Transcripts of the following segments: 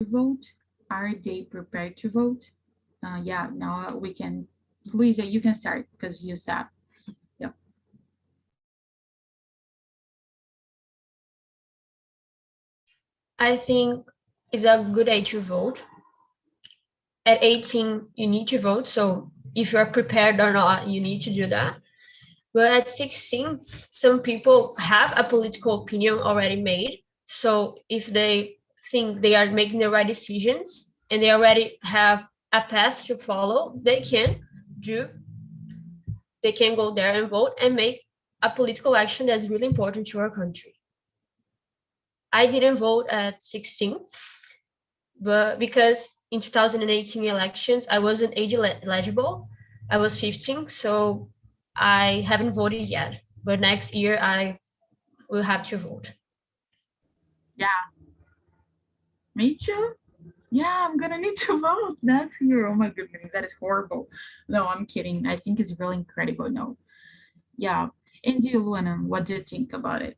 vote? Are they prepared to vote? Yeah, now we can, Luisa, you can start because you said, yeah. I think it's a good age to vote. At 18, you need to vote. So if you're prepared or not, you need to do that. But at 16, some people have a political opinion already made. So if they think they are making the right decisions and they already have a path to follow, do, they can go there and vote and make a political action that's really important to our country. I didn't vote at 16, but because in 2018 elections, I wasn't age eligible. I was 15, so I haven't voted yet. But next year, I will have to vote. Yeah, me too. Yeah, I'm gonna need to vote next year. Oh my goodness, that is horrible. No, I'm kidding. I think it's really incredible. No, yeah. And you, Luana, what do you think about it?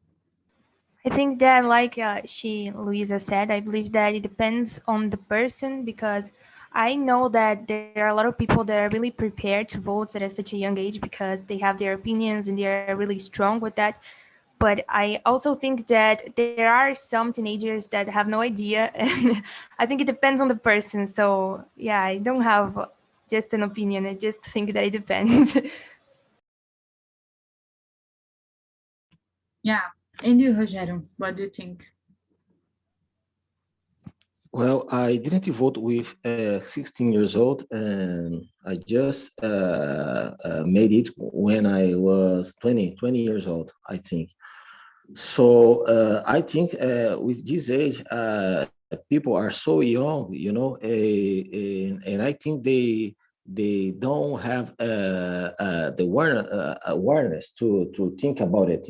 I think that, like Luisa said, I believe that it depends on the person, because I know that there are a lot of people that are really prepared to vote at such a young age because they have their opinions and they are really strong with that. But I also think that there are some teenagers that have no idea, and I think it depends on the person. So yeah, I don't have just an opinion. I just think that it depends. Yeah. And you, Rogério, what do you think? Well, I didn't vote with 16 years old, and I just made it when I was 20 years old, I think. So I think with this age, people are so young, and I think they don't have the awareness to think about it,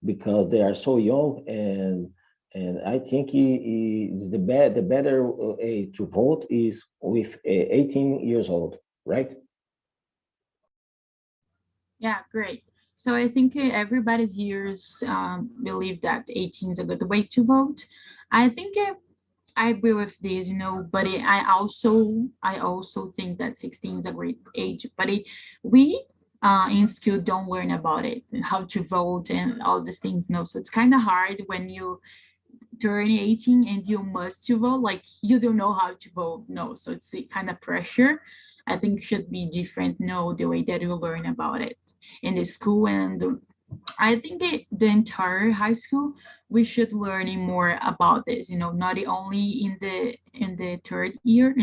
because they are so young, and I think the better age to vote is with 18 years old, right? Yeah, great. So I think everybody's years believe that 18 is a good way to vote. I think I agree with this, but I also think that 16 is a great age. But we in school don't learn about it and how to vote and all these things. No, so it's kind of hard when you turn 18 and you must to vote. Like you don't know how to vote. No, so it's a kind of pressure. I think should be different. No, the way that you learn about it in the school and I think the entire high school we should learning more about this. Not only in the third year.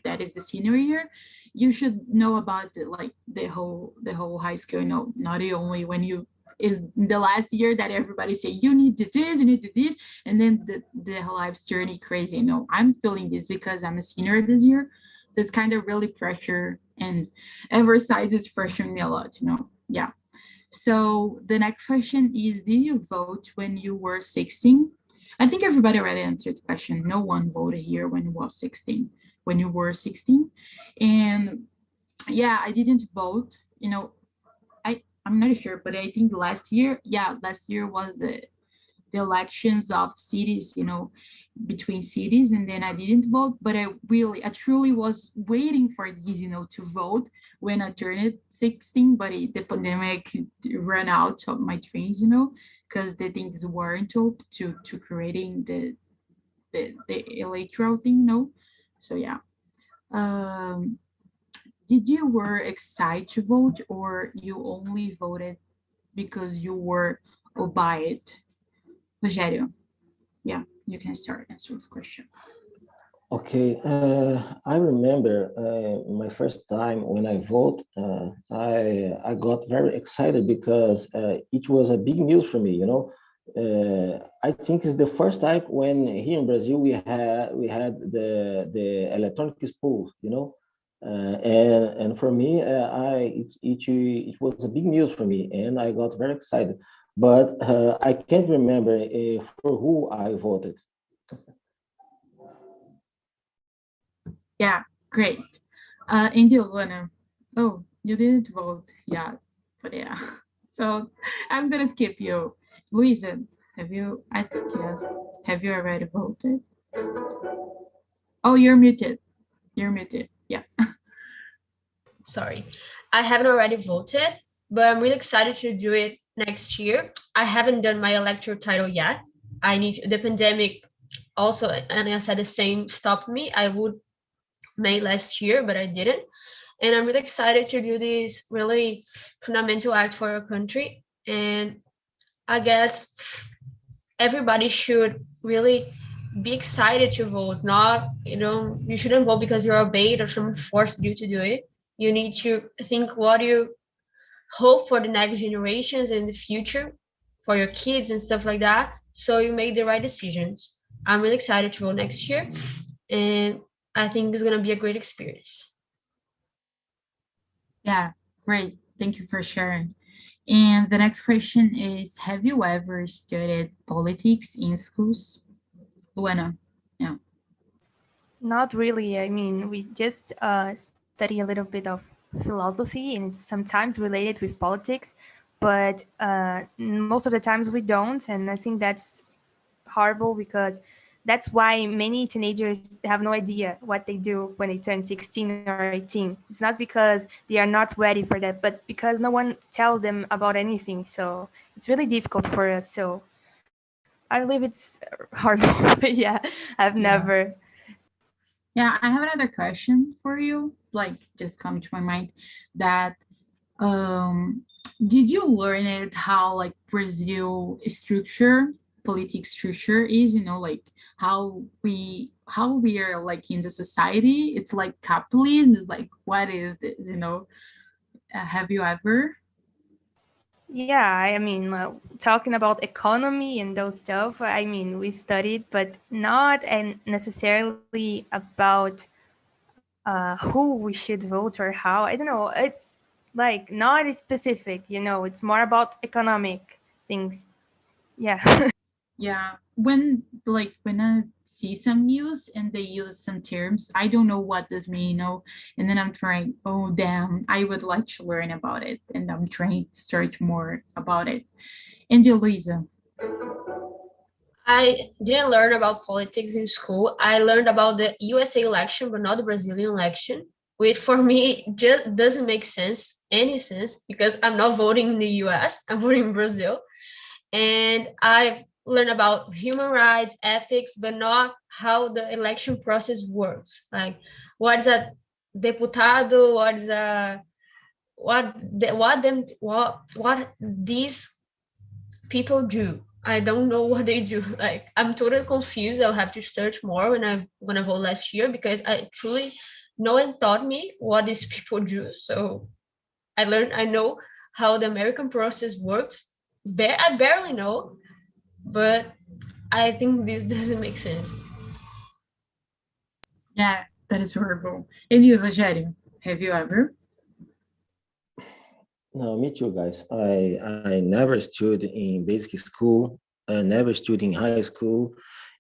That is the senior year. You should know about the whole high school. Not only when you is the last year that everybody say you need to do this, you need to do this, and then the whole life's journey crazy. I'm feeling this because I'm a senior this year, so it's kind of really pressure and every side is pressuring me a lot. Yeah. So the next question is, did you vote when you were 16? I think everybody already answered the question. No one voted here when you was 16, when you were 16. And yeah, I didn't vote. I'm not sure, but I think last year was the elections of cities, between cities, and then I didn't vote, but I truly was waiting for this, to vote when I turned 16, but the pandemic ran out of my dreams, because the things weren't open to creating the electoral thing, so yeah. Um, did you were excited to vote or you only voted because you were obeyed? Rogério, yeah, you can start answering this question. Okay, I remember my first time when I vote. I got very excited because it was a big news for me. I think it's the first time when here in Brazil we had the electronic polls. And for me, it was a big news for me, and I got very excited. But I can't remember for who I voted. Yeah, great. And you, Luana. Oh, you didn't vote. Yeah, but yeah. So I'm gonna skip you. Luisa, have you? I think yes. Have you already voted? Oh, you're muted. You're muted. Yeah. Sorry. I haven't already voted, but I'm really excited to do it next year. I haven't done my electoral title yet. The pandemic also, and I said the same, stopped me. I would make last year, but I didn't. And I'm really excited to do this really fundamental act for our country. And I guess everybody should really be excited to vote. Not, you shouldn't vote because you're obeyed or someone forced you to do it. You need to think what you hope for the next generations in the future, for your kids and stuff like that, so you make the right decisions. I'm really excited to vote next year, and I think it's going to be a great experience. Yeah, great. Thank you for sharing. And the next question is, have you ever studied politics in schools? Luana. Yeah. Not really. I mean, we just study a little bit of philosophy and it's sometimes related with politics, but most of the times we don't. And I think that's horrible because that's why many teenagers have no idea what they do when they turn 16 or 18. It's not because they are not ready for that, but because no one tells them about anything. So it's really difficult for us. So I believe it's horrible. Yeah, I've never. Yeah, I have another question for you, like just come to my mind that um did you learn it how like Brazil structure, politic structure is, like how we are like in the society, it's like capitalism is like what is this, have you ever? Yeah, I mean, talking about economy and those stuff, I mean, we studied, but not and necessarily about who we should vote or how. I don't know. It's like not specific, it's more about economic things. Yeah. Yeah, when I see some news and they use some terms, I don't know what this mean, and then I'm trying, oh damn, I would like to learn about it, and I'm trying to search more about it. And you, Luisa? I didn't learn about politics in school. I learned about the USA election, but not the Brazilian election, which for me just doesn't make any sense, because I'm not voting in the US, I'm voting in Brazil. And I've learned about human rights, ethics, but not how the election process works. Like, what is a deputado? What these people do? I don't know what they do. Like, I'm totally confused. I'll have to search more when I vote last year, because I truly no one taught me what these people do. So I know how the American process works. I barely know, but I think this doesn't make sense. Yeah, that is horrible. And you, Rogério, have you ever? No, me too, guys. I never studied in basic school. I never studied in high school.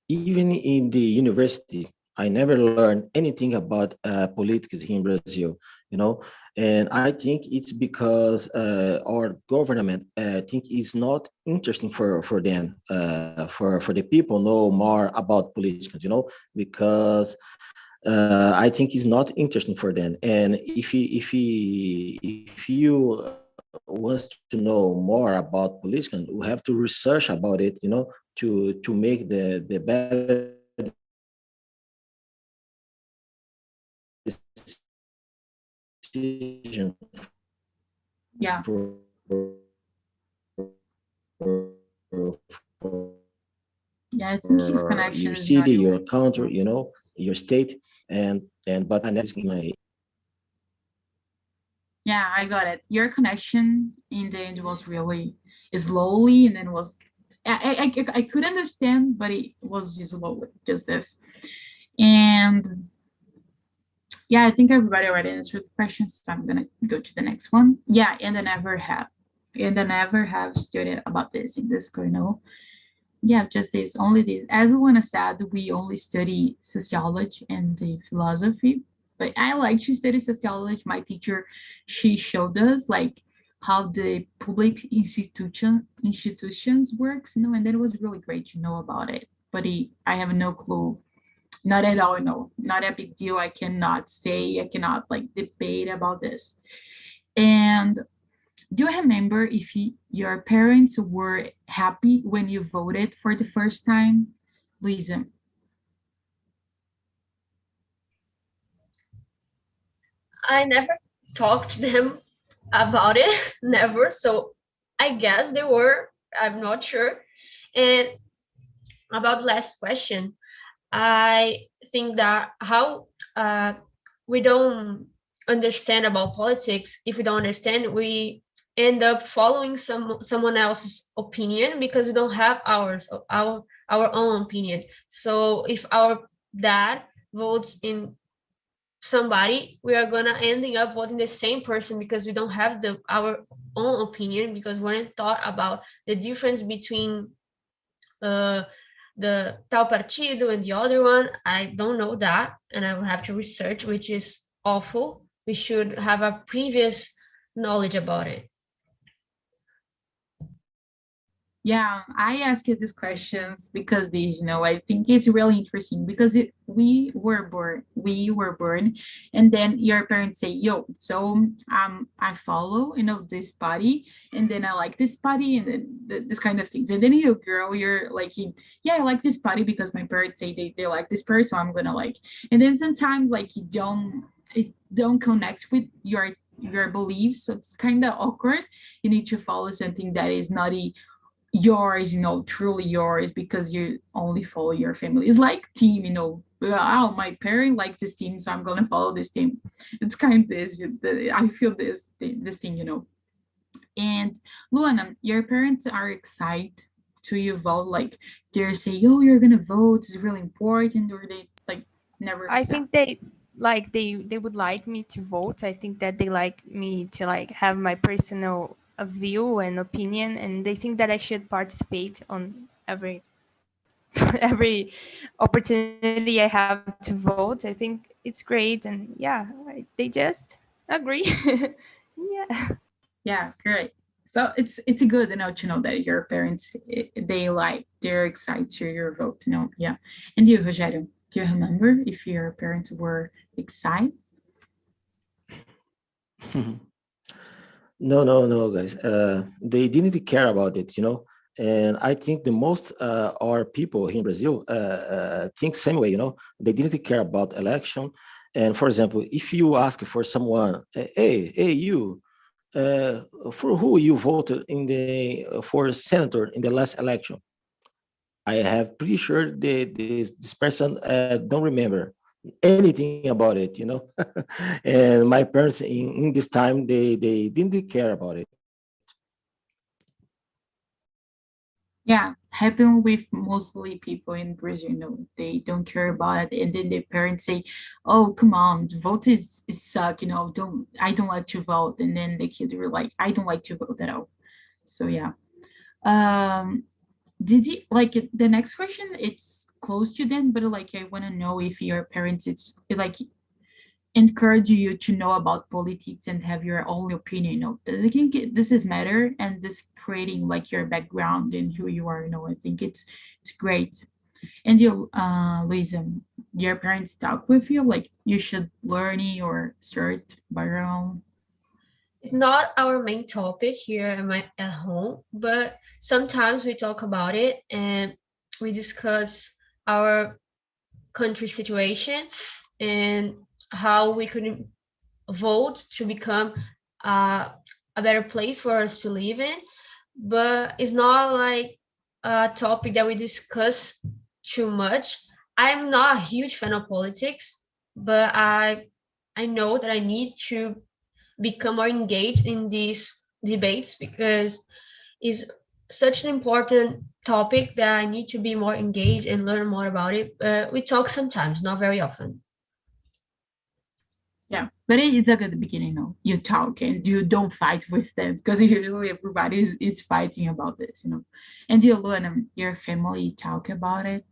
Even in the university, I never learned anything about politics here in Brazil, you know. And I think it's because our government, think is not interesting for them, for the people know more about politics, because I think it's not interesting for them. And if you wants to know more about politics, we have to research about it, to make the better decision Yeah. for, for Yeah, I think his connection your is not city, your really. country, your state, and but I never my. Yeah, I got it. Your connection in the end was really slowly, and then was I could understand, but it was just slowly, just this. And yeah, I think everybody already answered the questions, so I'm gonna go to the next one. Yeah, and I never have studied about this in this school. Yeah, just this, only this. As Luana said, we only study sociology and the philosophy, but I like to study sociology. My teacher, she showed us like how the public institutions works, and then it was really great to know about it. But I have no clue not at all, no, not a big deal. I cannot like debate about this. And do you remember if your parents were happy when you voted for the first time, Luisa? I never talked to them about it, never. So I guess they were, I'm not sure. And about last question, I think that how we don't understand about politics, if we don't understand, we end up following someone else's opinion because we don't have our own opinion. So if our dad votes in somebody, we are gonna ending up voting the same person because we don't have our own opinion, because we haven't thought about the difference between uh, the tal partido and the other one. I don't know that, and I will have to research, which is awful. We should have a previous knowledge about it. Yeah, I ask you these questions because I think it's really interesting because we were born, and then your parents say, yo, so I follow, this party, and then I like this party, and then this kind of things. And then you grow, you're like, yeah, I like this party because my parents say they like this person, so I'm gonna like. And then sometimes like it don't connect with your beliefs, so it's kind of awkward. You need to follow something that is not yours, truly yours, because you only follow your family. It's like team, oh, my parent like this team, so I'm gonna follow this team. It's kind of this. I feel this thing. And Luana, your parents are excited to you vote, like they're saying, oh, you're gonna vote, it's really important, or they like never I stop? think they would like me to vote. I think that they like me to like have my personal view and opinion, and they think that I should participate on every every opportunity I have to vote. I think it's great, and yeah, they just agree. Yeah. Yeah, great. So it's good, to know that your parents, they're excited to your vote, yeah. And you, Rogério, do you remember if your parents were excited? No, no, no, guys. They didn't care about it. And I think the most our people here in Brazil think same way. They didn't care about election. And for example, if you ask for someone, hey, you, for who you voted for senator in the last election, I have pretty sure this person don't remember anything about it. And my parents in this time they didn't care about it. Yeah, happen with mostly people in Brazil, they don't care about it, and then their parents say, oh, come on, vote is suck, I don't like to vote, and then the kids were like, I don't like to vote at all. So yeah. um did you like the next question, it's close to them, but like I want to know if your parents, it's like encourage you to know about politics and have your own opinion, I think this is matter, and this creating like your background and who you are, I think it's great. And you, Luisa, your parents talk with you like you should learn it or start by your own? It's not our main topic here at home, but sometimes we talk about it and we discuss our country situation and how we could vote to become a better place for us to live in. But it's not like a topic that we discuss too much. I'm not a huge fan of politics, but I know that I need to become more engaged in these debates because it's such an important topic that I need to be more engaged and learn more about it. We talk sometimes, not very often. Yeah, but it's a good beginning, you talk and you don't fight with them, because usually everybody is fighting about this. And you learn, your family talk about it?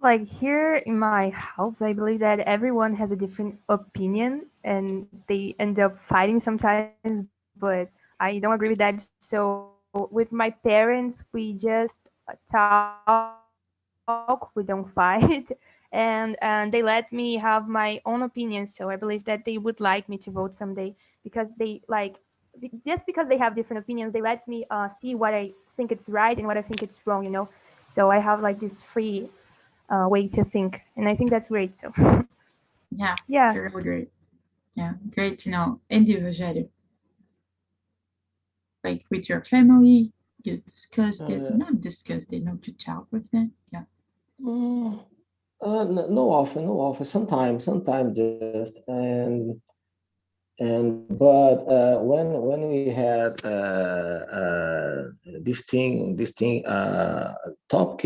Like here in my house, I believe that everyone has a different opinion and they end up fighting sometimes, but I don't agree with that. So with my parents, we just talk, we don't fight. And and they let me have my own opinion. So I believe that they would like me to vote someday, because they like, just because they have different opinions, they let me see what I think it's right and what I think it's wrong, you know. So I have like this free way to think, and I think that's great. So Yeah, yeah. it's really great. Yeah, great to know. And you, Rogério? Like with your family, you discussed it, not discussed it, not to talk with them. Yeah. Mm, no often, no often. Sometimes just but when we had this thing topic,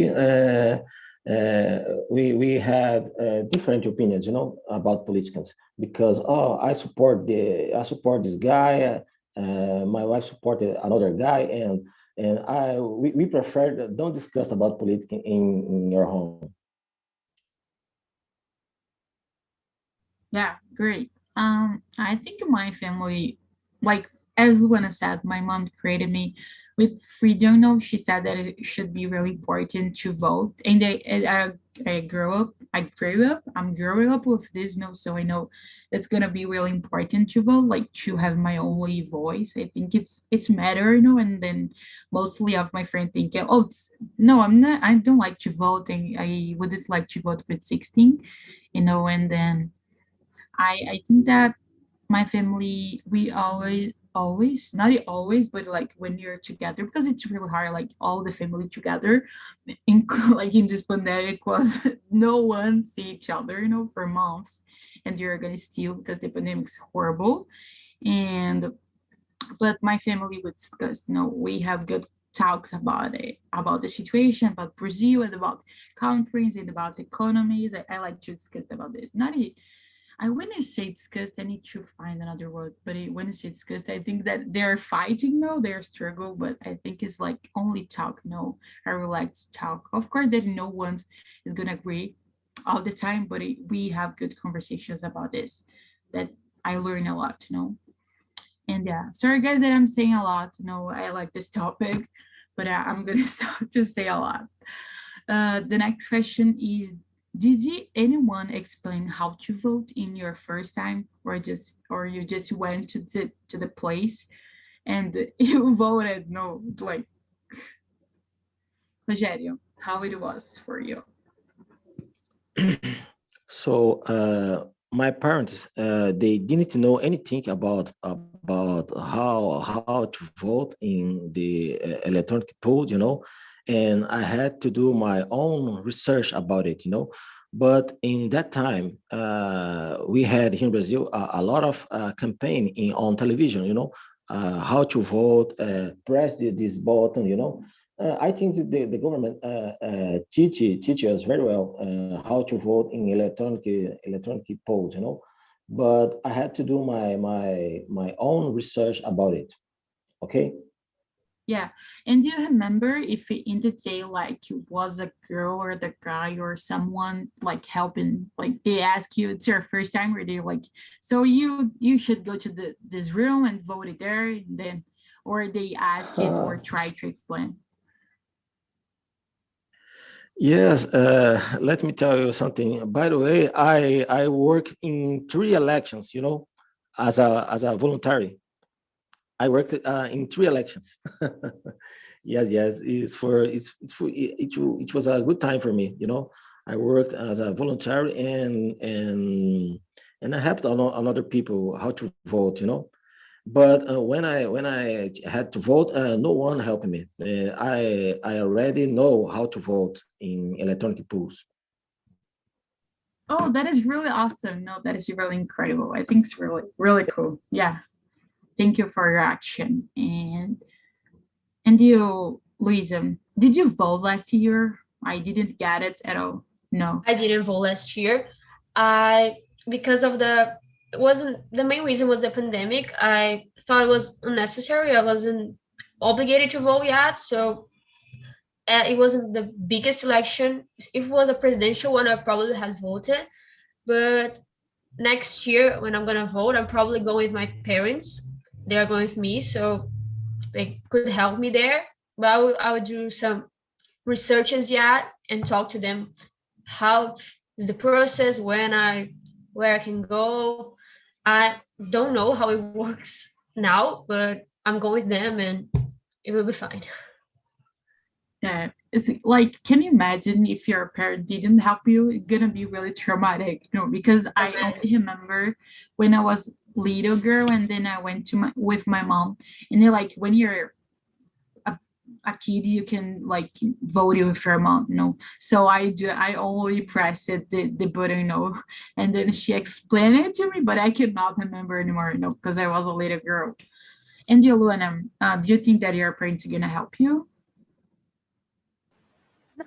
we had different opinions, you know, about politicians, because I support this guy, my wife supported another guy, and we prefer don't discuss about politics in your home. Yeah, great. I think my family, like as Luana said, my mom created me with freedom. No, she said that it should be really important to vote, and I'm growing up with this. No, so I know it's gonna be really important to vote, like to have my only voice. I think it's matter, you know. And then mostly of my friends think, oh, no, I'm not. I don't like to vote, and I wouldn't like to vote with 16, you know. And then I think that my family, we always not always, but like when you're together, because it's really hard, like all the family together, like in this pandemic was no one see each other, you know, for months, and you're gonna steal because the pandemic's horrible. And but my family would discuss, you know, we have good talks about it, about the situation, about Brazil, and about countries, and about economies. I like to discuss about this. Not I wouldn't say disgust. I need to find another word, but when you say disgust, I think that they're fighting, no, they're struggle, but I think it's like only talk, no, a relaxed talk. Of course, that no one is gonna agree all the time, but we have good conversations about this. That I learn a lot, you know. And yeah, sorry guys that I'm saying a lot. No, I like this topic, but I'm gonna stop to say a lot. The next question is, did anyone explain how to vote in your first time, or you just went to the place and you voted? No, like Rogério, how it was for you? So my parents, they didn't know anything about how to vote in the electronic poll, you know, and I had to do my own research about it, you know. But in that time, we had here in Brazil a lot of campaign on television, you know, how to vote, press this button, you know. I think that the government teach us very well how to vote in electronic polls, you know. But I had to do my own research about it. Okay. Yeah. And do you remember if in the day, like it was a girl or the guy or someone like helping, like they ask you, it's your first time, or they're like, so you should go to this room and vote it there, and then, or they ask it or try to explain? Yes, let me tell you something. By the way, I worked in 3 elections, you know, as a voluntary. I worked in 3 elections. Yes, it was a good time for me, you know. I worked as a voluntary, and I helped another people how to vote, you know. But when I had to vote, no one helped me. I already know how to vote in electronic polls. Oh, that is really awesome. No, that is really incredible. I think it's really, really cool. Yeah. Thank you for your action. And you, Luisa, did you vote last year? I didn't get it at all. No. I didn't vote last year. I because of the it wasn't the main reason was the pandemic. I thought it was unnecessary. I wasn't obligated to vote yet, so it wasn't the biggest election. If it was a presidential one, I probably had voted. But next year, when I'm gonna vote, I'm probably going with my parents. They are going with me, so they could help me there. But I would do some researches yet and talk to them how is the process, where I can go. I don't know how it works now, but I'm going with them and it will be fine. Yeah, it's like, can you imagine if your parent didn't help you? It's gonna be really traumatic, because I only remember when I was little girl, and then I went to with my mom, and they're like, when you're a kid, you can like vote with your mom, So I only pressed the button, and then she explained it to me, but I cannot remember anymore, because I was a little girl. And you, Luana, do you think that your parents are gonna help you?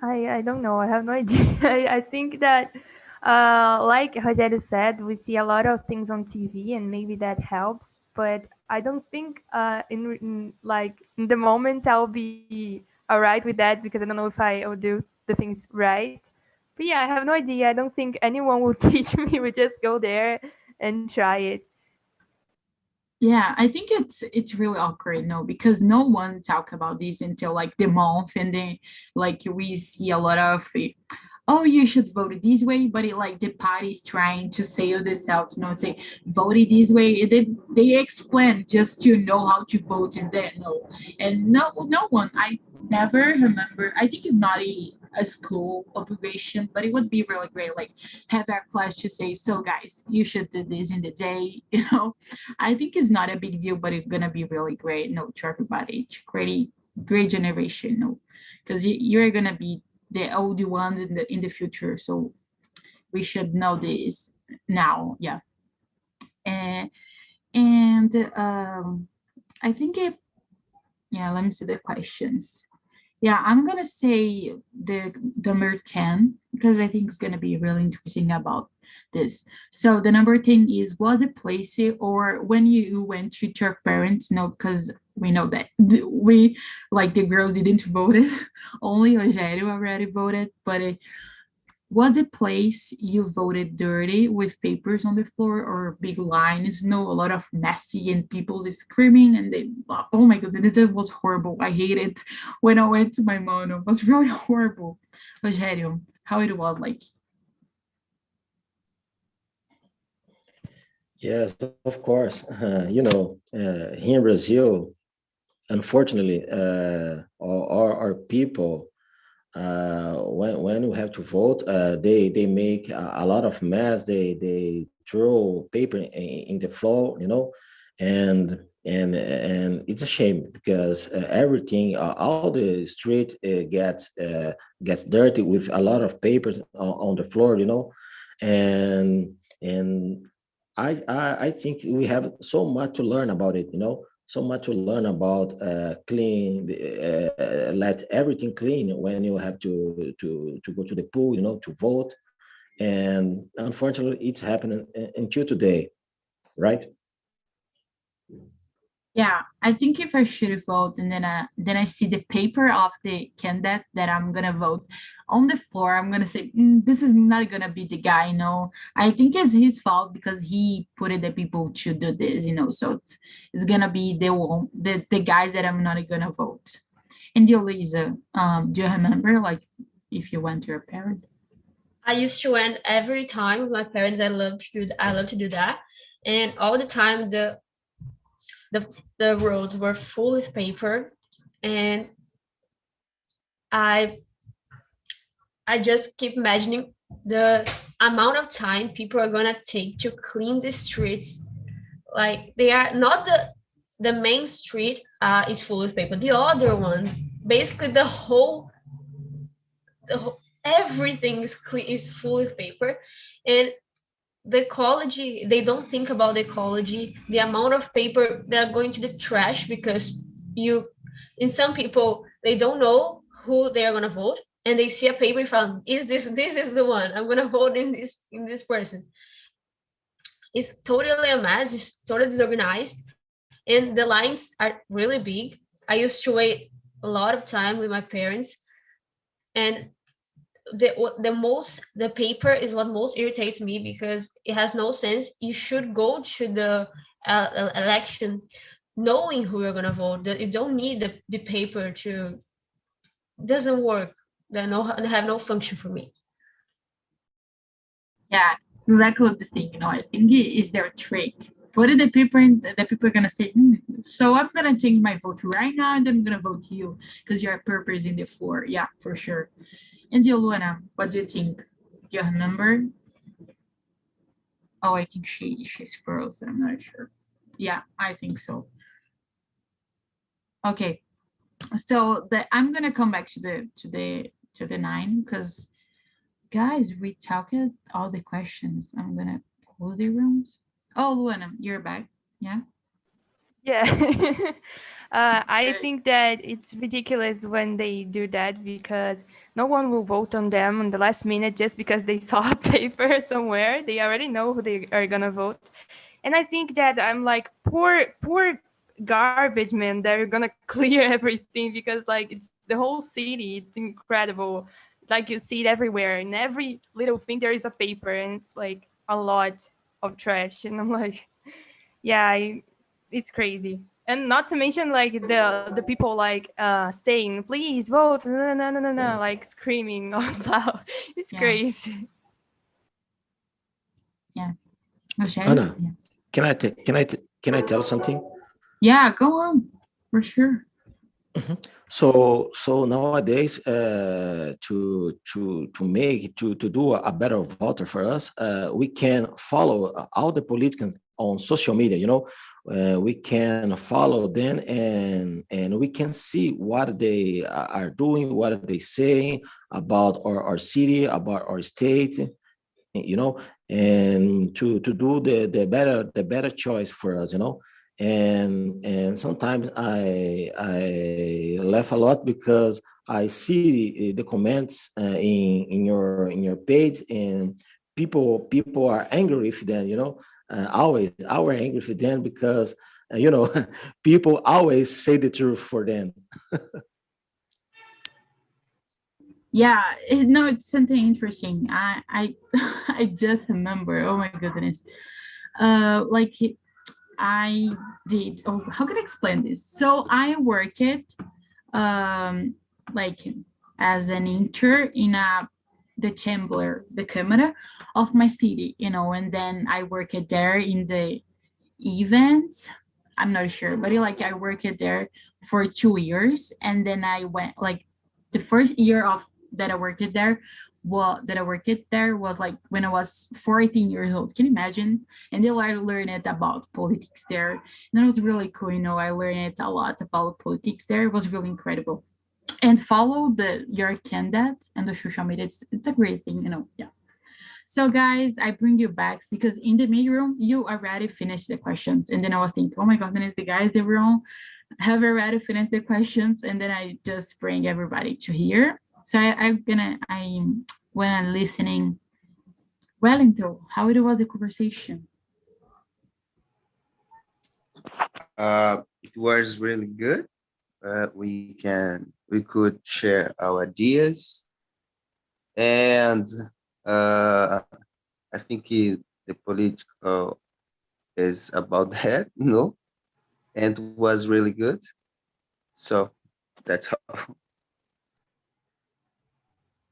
I don't know. I have no idea. I think that, like Rogério said, we see a lot of things on TV, and maybe that helps. But I don't think like in the moment I'll be alright with that, because I don't know if I will do the things right. But yeah, I have no idea. I don't think anyone will teach me. We just go there and try it. Yeah, I think it's really awkward, because no one talk about this until like the month, and then like we see a lot of, oh, you should vote it this way, but it like the party's trying to sell themselves, say vote it this way. They explain just to know how to vote, and then and no one. I never remember. I think it's not a school obligation, but it would be really great, like have a class to say, so guys, you should do this in the day. I think it's not a big deal, but it's gonna be really great, to everybody, to create great generation, because you're gonna be the old ones in the future, so we should know this now. Yeah. And I think yeah, let me see the questions. Yeah, I'm gonna say the number 10, because I think it's gonna be really interesting about this. So the number 10 is, was it place or when you went to your parents? No, because we know that we, like, the girl didn't vote it. Only Rogério already voted, but was the place you voted dirty with papers on the floor or big lines? A lot of messy and people's screaming, and they, oh my goodness, it was horrible. I hated when I went to my mom. It was really horrible. Rogério, how it was like? Yes, of course. Here in Brazil, unfortunately, our people, when we have to vote, they make a lot of mess. They throw paper in the floor, and it's a shame because everything, all the street gets dirty with a lot of papers on the floor, and I think we have so much to learn about it, so much to learn about clean, let everything clean when you have to go to the pool, to vote. And unfortunately, it's happening until today, right? Yeah, I think if I should vote, and then I see the paper of the candidate that I'm gonna vote on the floor, I'm gonna say, this is not gonna be the guy. I think it's his fault because he put it the people to do this. So it's gonna be the guys that I'm not gonna vote. And you, Lisa, do you remember, like, if you went to your parent? I used to went every time with my parents. I love to do that, and all the time the roads were full with paper, and I just keep imagining the amount of time people are gonna take to clean the streets. Like, they are not the main street is full with paper. The other ones, basically everything is full with paper, and the ecology, they don't think about the ecology, the amount of paper that are going to the trash, because in some people, they don't know who they are going to vote, and they see a paper and find, this is the one I'm going to vote in this person. It's totally a mess, it's totally disorganized, and the lines are really big. I used to wait a lot of time with my parents, and the paper is what most irritates me, because it has no sense. You should go to the election knowing who you're gonna vote. That you don't need the paper to, doesn't work. They have no function for me. Yeah, exactly the thing. I think it is their trick. Put it the people, and the people are gonna say, so I'm gonna change my vote right now, and I'm gonna vote you because your purpose in the floor. Yeah, for sure. And you, Luana, what do you think? Do you have a number? Oh, I think she's frozen. I'm not sure. Yeah, I think so. Okay, so I'm gonna come back to the 9 because guys, we talked all the questions. I'm gonna close the rooms. Oh, Luana, you're back. Yeah. Yeah. I Good. think that it's ridiculous when they do that because no one will vote on them on the last minute just because they saw a paper somewhere. They already know who they are gonna vote. And I think that I'm like, poor garbage man, they're gonna clear everything because like it's the whole city. It's incredible. Like you see it everywhere. In every little thing there is a paper and it's like a lot of trash. And I'm like, yeah, it's crazy. And not to mention like the people like saying please vote, no, no, no, no, no, like screaming out loud. It's Yeah. crazy. Yeah. Michelle? Anna, Yeah. can I tell something? Yeah, go on. For sure. So nowadays, to do a better voter for us, we can follow all the politicians on social media. We can follow them and we can see what they are doing, what are they saying about our city, about our state. And to do the better choice for us. And sometimes I laugh a lot because I see the comments in your page, and people are angry with them. Always our angry with them because people always say the truth for them. Yeah, no, it's something interesting. I I just remember. Oh my goodness. Like I did. Oh, how can I explain this? So I worked like as an intern in the chamber, the camera of my city, and then I worked there in the events. I'm not sure, but like I worked there for 2 years, and then I went like the first year of that I worked there. Well, that I worked there was like when I was 14 years old. Can you imagine? And then I learned about politics there, and it was really cool. I learned a lot about politics there. It was really incredible. And follow your candidate and the social media. It's a great thing. Yeah. So guys, I bring you back because in the mid room, you already finished the questions. And then I was thinking, oh my goodness, the guys in the room have already finished the questions. And then I just bring everybody to here. So when I'm listening, Wellington, how it was the conversation? It was really good. We could share our ideas, and I think the political is about that, and was really good. So that's all.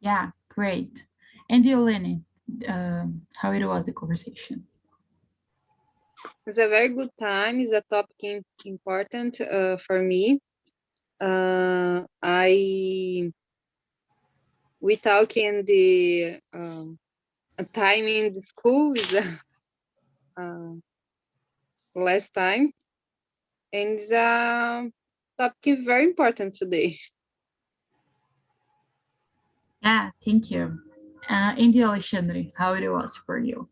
Yeah, great. And Yolene, how it was the conversation? It's a very good time. It's a topic important for me. We talk in the time in the school is last time, and it's a topic very important today. Yeah, thank you. And Alexandre, how it was for you?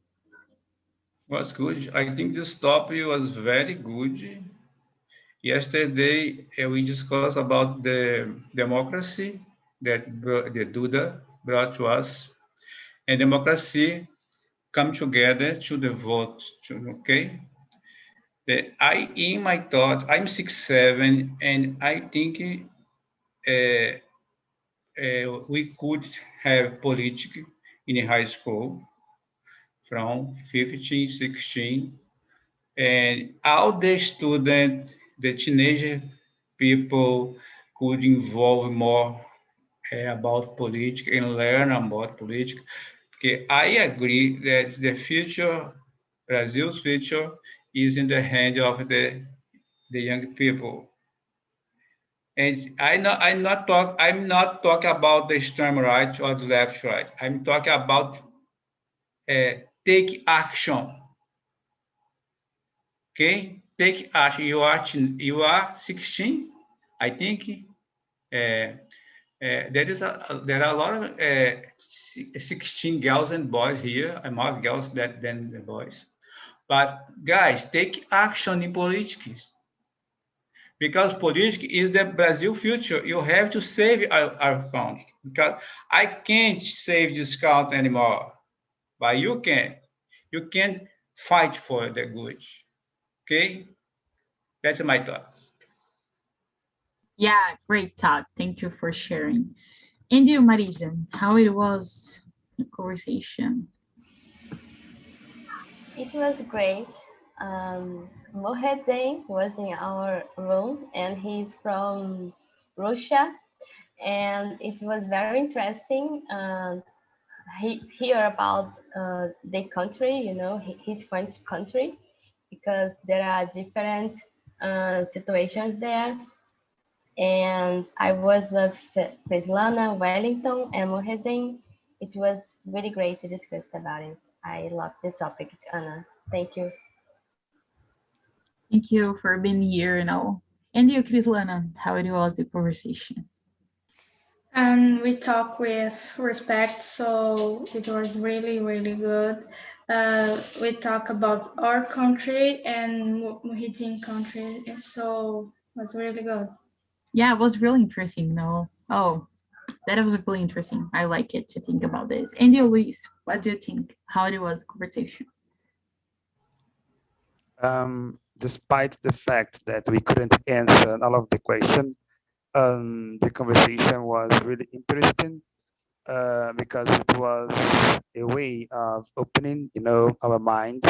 Was good. I think this topic was very good. Yesterday, we discussed about the democracy that the Duda brought to us, and democracy come together to the vote. Okay, in my thought, I'm 6'7", and I think we could have politics in high school from 15, 16, and all the students, the teenager people could involve more about politics and learn about politics. Okay, I agree that the future, Brazil's future, is in the hand of the young people. And I'm not talking about the extreme right or the left right. I'm talking about take action. Okay, take action. You are 16, I think. There are a lot of 16 girls and boys here, and more girls than the boys. But guys, take action in politics. Because politics is the Brazil future. You have to save our country. Because I can't save this country anymore. But you can. You can fight for the good. Okay? That's my thought. Yeah, great talk. Thank you for sharing. And you, Marisa, how it was the conversation? It was great. Mohedin was in our room and he's from Russia, and it was very interesting hear about the country, his country, because there are different situations there. And I was with Prislana, Wellington, and Mohedin. It was really great to discuss about it. I love the topic, Anna. Thank you. Thank you for being here, And you, Krislana, how it was the conversation? And we talk with respect, so it was really, really good. We talk about our country and Muhitin country, so it was really good. Yeah, it was really interesting, Oh, that was really interesting. I like it to think about this. And you, Luis, what do you think? How it was the conversation? Despite the fact that we couldn't answer all of the questions, the conversation was really interesting because it was a way of opening, our minds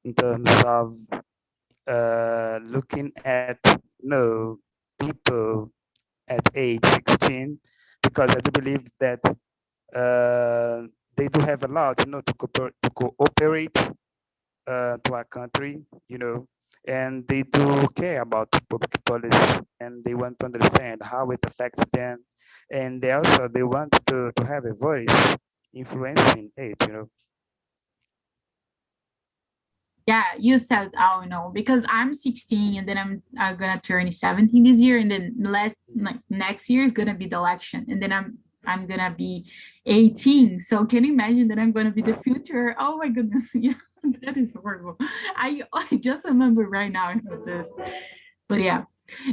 in terms of looking at, people at age 16, because I do believe that they do have a lot, to cooperate to our country, and they do care about public policy, and they want to understand how it affects them, and they want to have a voice influencing it. Yeah, you said, because I'm 16 and then I'm gonna turn 17 this year, and then next year is gonna be the election, and then I'm gonna be 18. So can you imagine that I'm gonna be the future? Oh my goodness, yeah, that is horrible. I just remember right now about this, but yeah.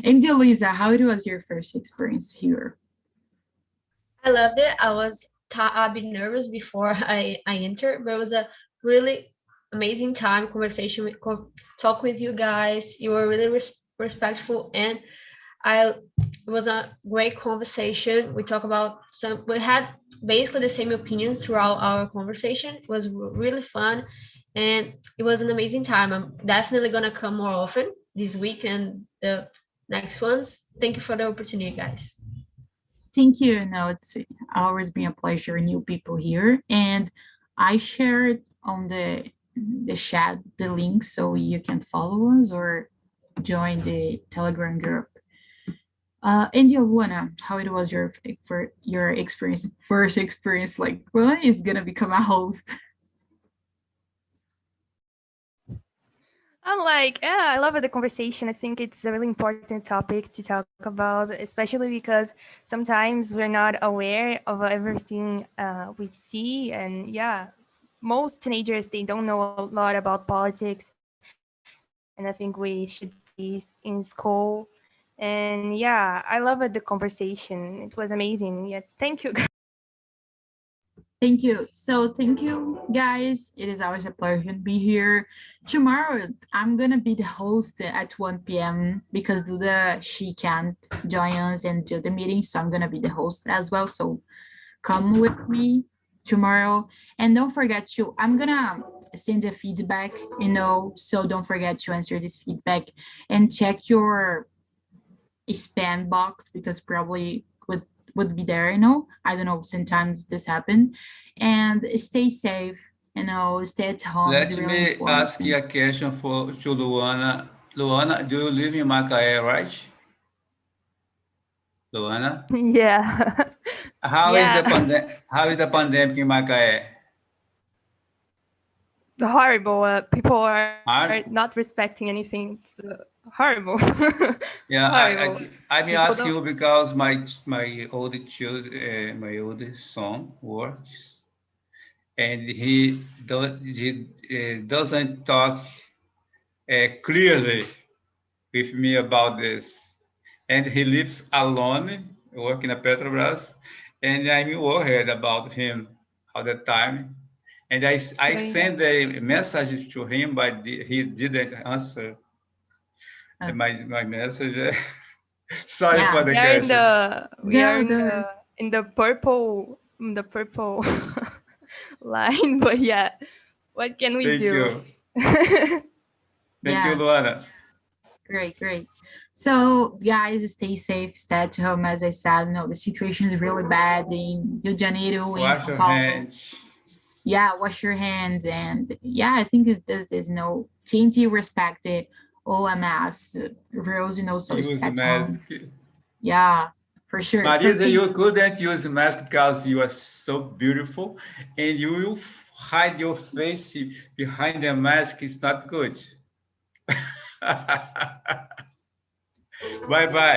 And Lisa, how it was your first experience here? I loved it. I was a bit nervous before I entered, but it was a really amazing time, conversation with talk with you guys. You were really respectful, and it was a great conversation. We we had basically the same opinions throughout our conversation. It was really fun, and it was an amazing time. I'm definitely gonna come more often this week and the next ones. Thank you for the opportunity, guys. Thank you. No, it's always been a pleasure, new people here. And I shared on the chat the link so you can follow us or join the Telegram group. And Luana, how it was your experience, first experience, like what is gonna become a host? I'm like, yeah, I love the conversation. I think it's a really important topic to talk about, especially because sometimes we're not aware of everything we see. And yeah, most teenagers, they don't know a lot about politics. And I think we should be in school. And yeah, I love the conversation. It was amazing. Yeah, thank you. Thank you. So thank you, guys. It is always a pleasure to be here. Tomorrow, I'm going to be the host at 1 p.m. because she can't join us and do the meeting. So I'm going to be the host as well. So come with me tomorrow. And don't forget I'm going to send a feedback, so don't forget to answer this feedback and check your spam box, because probably would be there, you know. I don't know, sometimes this happen. And stay safe, you know, stay at home. Let It's really me ask you important. a question to Luana. Luana, do you live in Macaé, right? Luana, Yeah. how is Yeah. the pandemic in Macaé? Horrible. People are Hard? not respecting anything. It's horrible. Yeah, Horrible. I may People ask don't. you because my oldest son works, and he doesn't talk clearly with me about this, and he lives alone, working at Petrobras, and I'm worried about him all the time. And I Say, sent a message to him, but he didn't answer my message. Sorry for Yeah. the we are in question. the we are The in the purple line, but yeah, what can we Thank do? you. Thank you, yeah, Luana. great, great. So guys, stay safe, stay at home. As I said, you know, the situation is really bad in Rio de Janeiro, in Wash Sao your Paulo. hands. Yeah, wash your hands. And yeah, I think this is no TNT respected OMS rules, you know, so stay Use at home. mask. Yeah, for sure. So Marisa, you couldn't use mask because you are so beautiful, and you will hide your face behind the mask. It's not good. Bye bye.